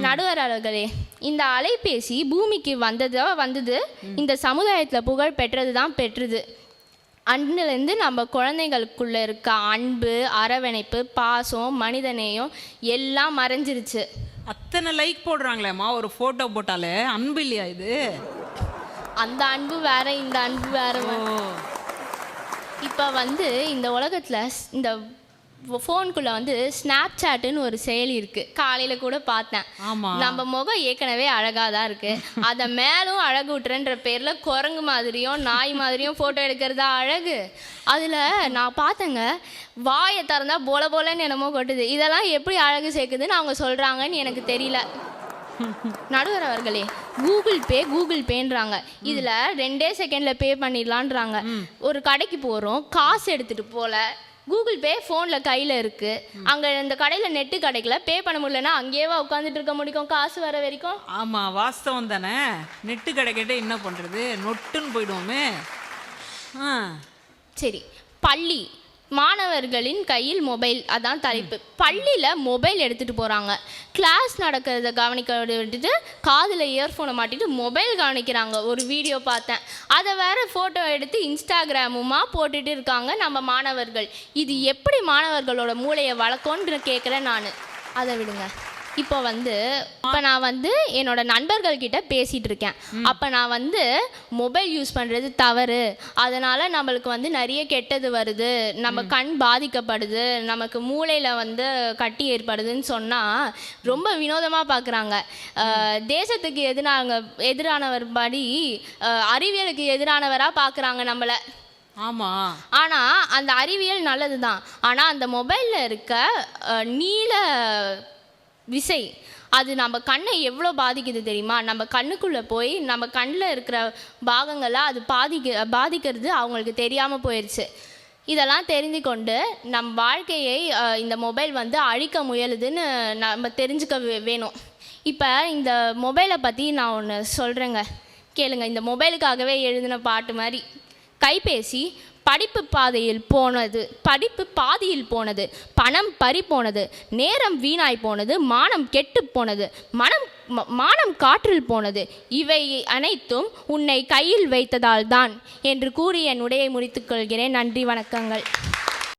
நடுவர் அவர்களே, இந்த அலைபேசி பூமிக்கு வந்தது இந்த சமுதாயத்தில் புகழ் பெற்றது தான் பெற்றது. அன்னிலேருந்து நம்ம குழந்தைங்களுக்குள்ளே இருக்க அன்பு, அரவணைப்பு, பாசம், மனிதநேயம் எல்லாம் மறைஞ்சிருச்சு. அத்தனை லைக் போடுறாங்களேம்மா ஒரு ஃபோட்டோ போட்டாலே, அன்பு இல்லையா இது? அந்த அன்பு வேற, இந்த அன்பு வேற. இப்போ இந்த உலகத்தில் இந்த ஃபோனுக்குள்ளே ஸ்னாப் சாட்டுன்னு ஒரு செயலி இருக்குது. காலையில் கூட பார்த்தேன். நம்ம முகம் ஏற்கனவே அழகாக தான் இருக்குது, அதை மேலும் அழகு விட்டுறன்ற பேரில் குரங்கு மாதிரியும் நாய் மாதிரியும் ஃபோட்டோ எடுக்கிறதா அழகு. அதில் நான் பார்த்தேங்க, வாயை திறந்தா போல போலன்னு என்னமோ கொட்டுது. இதெல்லாம் எப்படி அழகு சேர்க்குதுன்னு அவங்க சொல்கிறாங்கன்னு எனக்கு தெரியல. நடுவர் அவர்களே, கூகுள் பேன்றாங்க. இதில் 2 செகண்டில் பே பண்ணிடலான்றாங்க. ஒரு கடைக்கு போகிறோம், காசு எடுத்துகிட்டு போல, கூகுள் பே ஃபோனில் கையில் இருக்குது. அங்கே இந்த கடையில் நெட்டு கிடைக்கல, பே பண்ண முடியலன்னா அங்கேயேவா உட்காந்துட்டு இருக்க முடியும் காசு வர வரைக்கும்? ஆமாம், வாஸ்தவம் தானே. நெட்டு கிடைக்கிட்ட என்ன பண்ணுறது, நொட்டுன்னு போயிடுவோமே. சரி, பள்ளி மாணவர்களின் கையில் மொபைல், அதான் தலைப்பு. பள்ளியில் மொபைல் எடுத்துகிட்டு போகிறாங்க. கிளாஸ் நடக்கிறத கவனிக்க விட்டுட்டு காதில் இயர்ஃபோனை மாட்டிட்டு மொபைல் கவனிக்கிறாங்க. ஒரு வீடியோ பார்த்தேன், அதை வேறு ஃபோட்டோ எடுத்து இன்ஸ்டாகிராமுமா போட்டுட்டு இருக்காங்க நம்ம மாணவர்கள். இது எப்படி மாணவர்களோட மூளையை வளர்க்கோன்னு கேட்குறேன் நான். அதை விடுங்க. இப்போ நான் என்னோட நண்பர்கள்கிட்ட பேசிகிட்டு இருக்கேன். அப்போ நான் மொபைல் யூஸ் பண்ணுறது தவறு, அதனால் நம்மளுக்கு நிறைய கெட்டது வருது, நம்ம கண் பாதிக்கப்படுது, நமக்கு மூளையில் கட்டி ஏற்படுதுன்னு சொன்னால் ரொம்ப வினோதமாக பார்க்குறாங்க. தேசத்துக்கு எதிரானவர் படி அறிவியலுக்கு எதிரானவராக பார்க்குறாங்க நம்மளை. ஆமாம், ஆனால் அந்த அறிவியல் நல்லது தான். ஆனால் அந்த மொபைலில் இருக்க நீல விசை அது நம்ம கண்ணை எவ்வளோ பாதிக்குது தெரியுமா? நம்ம கண்ணுக்குள்ளே போய் நம்ம கண்ணில் இருக்கிற பாகங்களை அது பாதிக்கிறது அவங்களுக்கு தெரியாமல் போயிடுச்சு. இதெல்லாம் தெரிந்து கொண்டு நம் வாழ்க்கையை இந்த மொபைல் அழிக்க முயலுதுன்னு நம்ம தெரிஞ்சுக்க வேணும். இப்போ இந்த மொபைலை பற்றி நான் ஒன்று சொல்கிறேங்க, கேளுங்க. இந்த மொபைலுக்காகவே எழுதின பாட்டு மாதிரி. கைபேசி படிப்பு பாதியில் போனது, பணம் பறி போனது, நேரம் வீணாய் போனது, மானம் கெட்டு போனது, மானம் காற்றில் போனது, இவை அனைத்தும் உன்னை கையில் வைத்ததால் தான் என்று கூறி என் உரையை முடித்துக்கொள்கிறேன். நன்றி, வணக்கங்கள்.